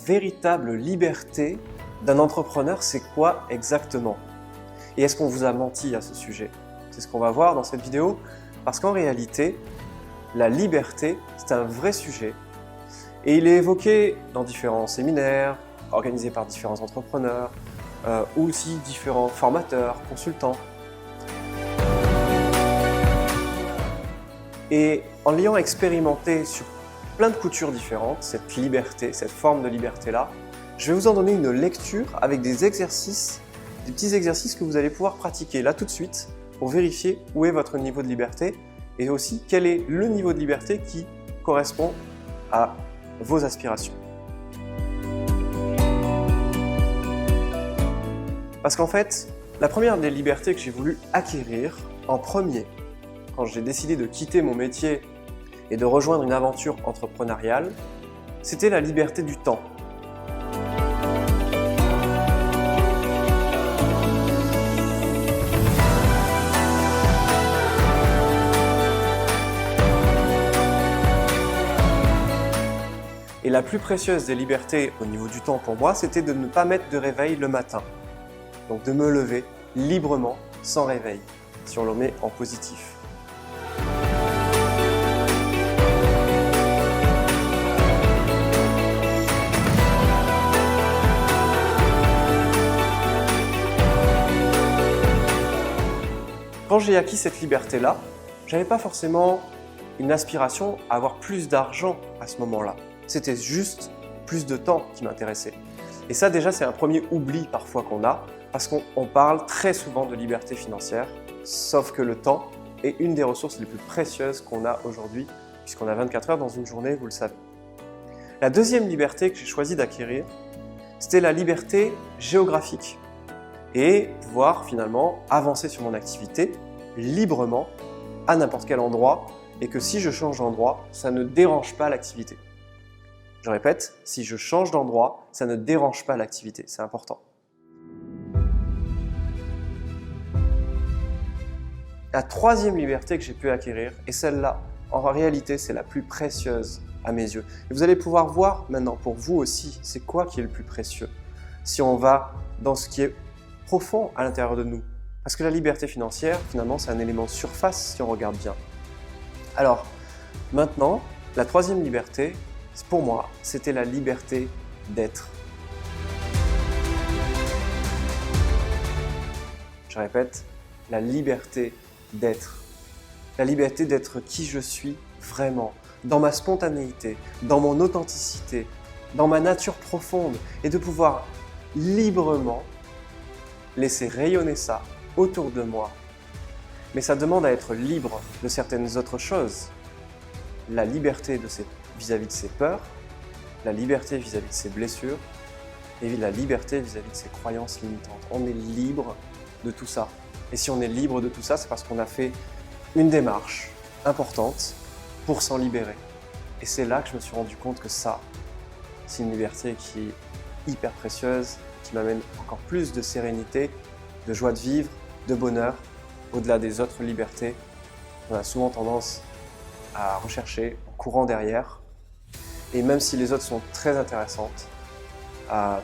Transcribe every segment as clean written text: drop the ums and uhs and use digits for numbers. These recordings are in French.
véritable liberté d'un entrepreneur, c'est quoi exactement? Et est-ce qu'on vous a menti à ce sujet? C'est ce qu'on va voir dans cette vidéo, parce qu'en réalité, la liberté, c'est un vrai sujet et il est évoqué dans différents séminaires, organisés par différents entrepreneurs, ou aussi différents formateurs, consultants. Et en l'ayant expérimenté sur plein de coutures différentes, cette liberté, cette forme de liberté-là, je vais vous en donner une lecture avec des exercices, des petits exercices que vous allez pouvoir pratiquer là tout de suite pour vérifier où est votre niveau de liberté et aussi quel est le niveau de liberté qui correspond à vos aspirations. Parce qu'en fait, la première des libertés que j'ai voulu acquérir en premier, quand j'ai décidé de quitter mon métier et de rejoindre une aventure entrepreneuriale, c'était la liberté du temps. Et la plus précieuse des libertés au niveau du temps pour moi, c'était de ne pas mettre de réveil le matin. Donc de me lever librement, sans réveil, si on le met en positif. Quand j'ai acquis cette liberté-là, j'avais pas forcément une aspiration à avoir plus d'argent à ce moment-là. C'était juste plus de temps qui m'intéressait. Et ça déjà c'est un premier oubli parfois qu'on a, parce qu'on parle très souvent de liberté financière, sauf que le temps est une des ressources les plus précieuses qu'on a aujourd'hui, puisqu'on a 24 heures dans une journée, vous le savez. La deuxième liberté que j'ai choisi d'acquérir, c'était la liberté géographique. Et pouvoir finalement avancer sur mon activité librement à n'importe quel endroit et que si je change d'endroit, ça ne dérange pas l'activité. Je répète, si je change d'endroit, ça ne dérange pas l'activité, c'est important. La troisième liberté que j'ai pu acquérir, et celle-là, en réalité, c'est la plus précieuse à mes yeux. Et vous allez pouvoir voir maintenant pour vous aussi, c'est quoi qui est le plus précieux si on va dans ce qui est profond à l'intérieur de nous. Parce que la liberté financière, finalement, c'est un élément de surface si on regarde bien. Alors, maintenant, la troisième liberté, pour moi, c'était la liberté d'être. Je répète, la liberté d'être. La liberté d'être qui je suis vraiment, dans ma spontanéité, dans mon authenticité, dans ma nature profonde, et de pouvoir librement laisser rayonner ça autour de moi. Mais ça demande à être libre de certaines autres choses. La liberté vis-à-vis de ses peurs, la liberté vis-à-vis de ses blessures et la liberté vis-à-vis de ses croyances limitantes. On est libre de tout ça. Et si on est libre de tout ça, c'est parce qu'on a fait une démarche importante pour s'en libérer. Et c'est là que je me suis rendu compte que ça, c'est une liberté qui est hyper précieuse, qui m'amène encore plus de sérénité, de joie de vivre, de bonheur, au-delà des autres libertés. On a souvent tendance à rechercher en courant derrière. Et même si les autres sont très intéressantes,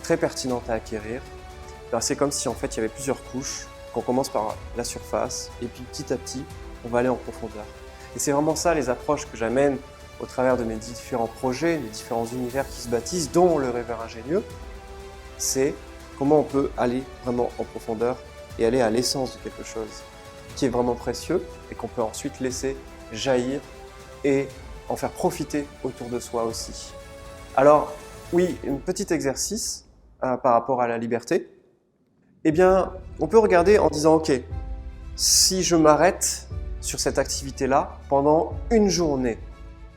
très pertinentes à acquérir, ben c'est comme si en fait il y avait plusieurs couches, qu'on commence par la surface et puis petit à petit on va aller en profondeur. Et c'est vraiment ça les approches que j'amène au travers de mes différents projets, mes différents univers qui se bâtissent, dont le rêveur ingénieux. C'est comment on peut aller vraiment en profondeur et aller à l'essence de quelque chose qui est vraiment précieux et qu'on peut ensuite laisser jaillir et en faire profiter autour de soi aussi. Alors oui, un petit exercice par rapport à la liberté. Eh bien, on peut regarder en disant ok, si je m'arrête sur cette activité-là pendant une journée,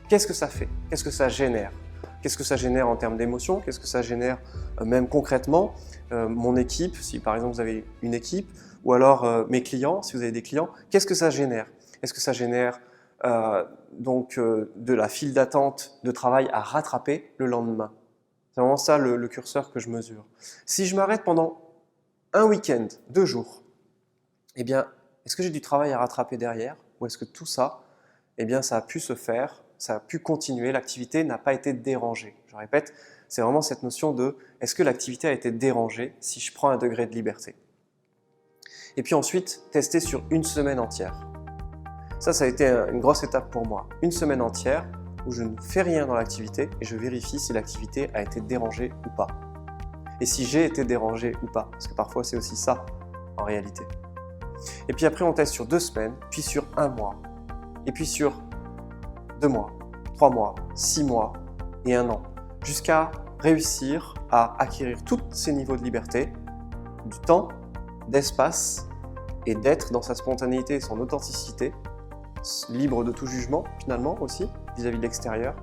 qu'est-ce que ça fait? Qu'est-ce que ça génère? Qu'est-ce que ça génère en termes d'émotions? Qu'est-ce que ça génère même concrètement? Mon équipe, si par exemple vous avez une équipe, ou alors mes clients, si vous avez des clients, qu'est-ce que ça génère? Est-ce que ça génère de la file d'attente de travail à rattraper le lendemain? C'est vraiment ça le curseur que je mesure. Si je m'arrête pendant un week-end, 2 jours, eh bien, est-ce que j'ai du travail à rattraper derrière? Ou est-ce que tout ça, eh bien, ça a pu se faire ça a pu continuer, l'activité n'a pas été dérangée. Je répète, c'est vraiment cette notion de est-ce que l'activité a été dérangée si je prends un degré de liberté. Et puis ensuite, tester sur une semaine entière. Ça a été une grosse étape pour moi. Une semaine entière où je ne fais rien dans l'activité et je vérifie si l'activité a été dérangée ou pas. Et si j'ai été dérangé ou pas, parce que parfois c'est aussi ça en réalité. Et puis après on teste sur 2 semaines, puis sur 1 mois, et puis sur 2 mois, 3 mois, 6 mois et 1 an, jusqu'à réussir à acquérir tous ces niveaux de liberté, du temps, d'espace et d'être dans sa spontanéité et son authenticité, libre de tout jugement finalement aussi vis-à-vis de l'extérieur,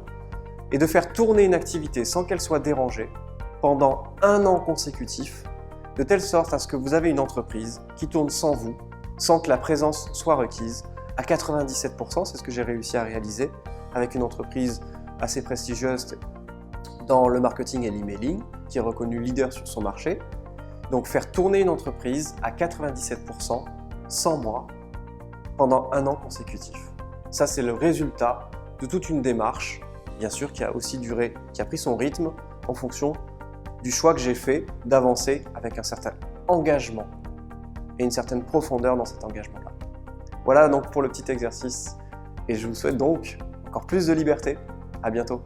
et de faire tourner une activité sans qu'elle soit dérangée pendant 1 an consécutif, de telle sorte à ce que vous avez une entreprise qui tourne sans vous, sans que la présence soit requise, à 97%, c'est ce que j'ai réussi à réaliser avec une entreprise assez prestigieuse dans le marketing et l'emailing, qui est reconnue leader sur son marché. Donc faire tourner une entreprise à 97% sans moi pendant 1 an consécutif. Ça, c'est le résultat de toute une démarche, bien sûr, qui a aussi duré, qui a pris son rythme en fonction du choix que j'ai fait d'avancer avec un certain engagement et une certaine profondeur dans cet engagement-là. Voilà donc pour le petit exercice et je vous souhaite donc encore plus de liberté. À bientôt.